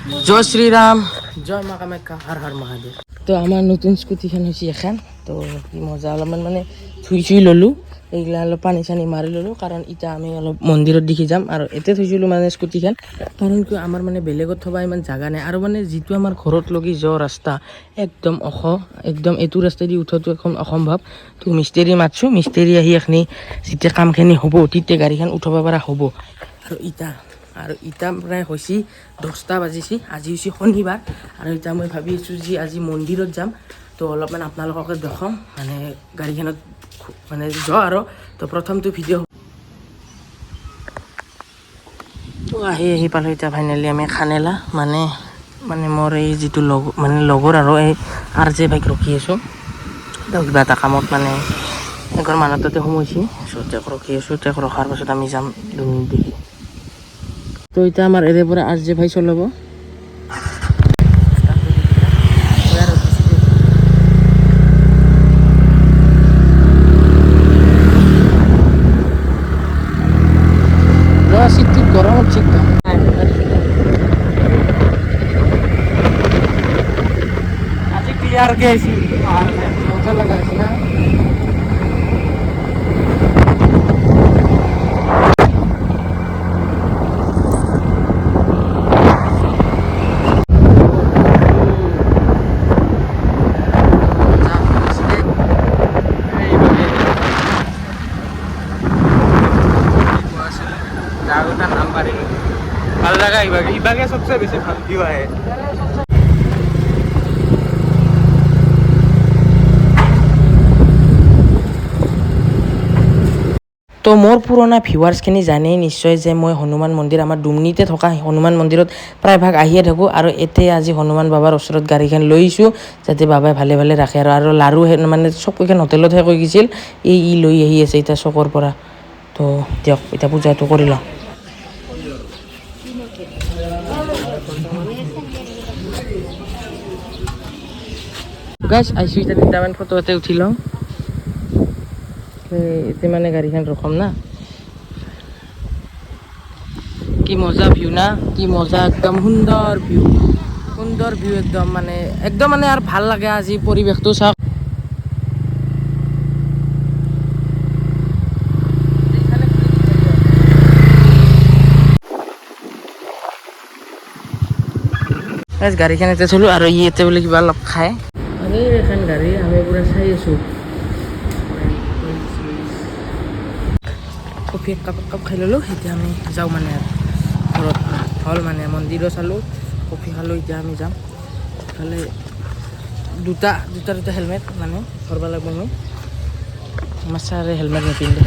জয় শ্ৰীৰাম, জয় মা কামাখ্যা, হৰ হৰ মহাদেৱ। তো আমাৰ নতুন স্কুটিখন হৈছে এখন। তো কি মজা, অলপমান মানে ধুই ল'লোঁ, এইগিলা অলপ পানী চানী মাৰি ল'লোঁ, কাৰণ এতিয়া আমি অলপ মন্দিৰত দেখি যাম। আৰু এতিয়া থৈছিলোঁ মানে স্কুটিখন, কাৰণ কি আমাৰ মানে বেলেগত থবা ইমান জাগা নাই। আৰু মানে যিটো আমাৰ ঘৰত লগি যোৱা ৰাস্তা একদম একদম এইটো ৰাস্তা দি উঠোৱাটো এখন অসম্ভৱ। তো মিস্ত্ৰী মাতছোঁ, মিস্ত্ৰী আহি এখনি যেতিয়া কামখিনি হ'ব তেতিয়া গাড়ীখন উঠাব পৰা হ'ব। আৰু ইটা প্ৰায় হৈছে 10টা বাজিছে। আজি হৈছে শনিবাৰ, আৰু এতিয়া মই ভাবি আছোঁ যে আজি মন্দিৰত যাম। তো অলপমান আপোনালোককে দেখাম, মানে গাড়ীখনত মানে যোৱা আৰু। তো প্ৰথমটো ভিডিঅ' তো আহি পালোঁ এতিয়া ফাইনেলি আমি খানেলা, মানে মোৰ এই যিটো লগৰ আৰু এই RJ বাইক ৰখি আছোঁ। কিবা এটা কামত মানে এঘৰ মানুহ তাতে সোমাইছে, চ' তেওঁক ৰখি আছোঁ। তেওঁক ৰখাৰ পাছত আমি যাম দুমিনিট দেখি। তো এতিয়া আমাৰ এৰে পৰা RJ ভাই চলাব। শীতটিত গরমত ঠিক না, আজি ক্লিয়ারকে আইছি আর মজা লাগা আছে না। ভাল লাগা ইবাগে সবচেয়ে বেশি ভাল ভিউ আহে। তো মোৰ পুৰণা ভিউৱাৰ্ছখিনি জানেই নিশ্চয় যে মই হনুমান মন্দিৰ, আমাৰ দুমনিতে থকা হনুমান মন্দিৰত প্ৰায়ভাগ আহিয়ে থাকোঁ। আৰু এতিয়া আজি হনুমান বাবাৰ ওচৰত গাড়ীখন লৈ আহিছোঁ, যাতে বাবাই ভালে ভালে ৰাখে। আৰু লাৰু মানে চবকেইখন হোটেলতহে কৈ গৈছিল, ই লৈ আহি আছে এতিয়া চকৰ পৰা। তো দিয়ক এতিয়া পূজাটো কৰি লওঁ। গাইছ আহিছোঁ, এতিয়া 3টামান ফটো ইয়াতে উঠি লওঁ। এতিয়া মানে গাড়ীখন ৰখাম না। কি মজা ভিউ না, কি মজা, একদম সুন্দৰ ভিউ একদম মানে আৰু ভাল লাগে আজি পৰিৱেশটো চাওক। গাড়ীখন এতিয়া চলো, আৰু ইয়াতে বোলে কিবা অলপ খায়। আৰু এখন গাড়ী আমি পুৰা চাই আছোঁ। কফি একাপ খাই ল'লোঁ, এতিয়া আমি যাওঁ মানে আৰু ঘৰত হ'ল মানে মন্দিৰো চালোঁ, কফি খালোঁ। এতিয়া আমি যাম ইফালে। দুটা হেলমেট মানে ধৰিব লাগিব মই। আমাৰ ছাৰে হেলমেট নিপিন্ধে।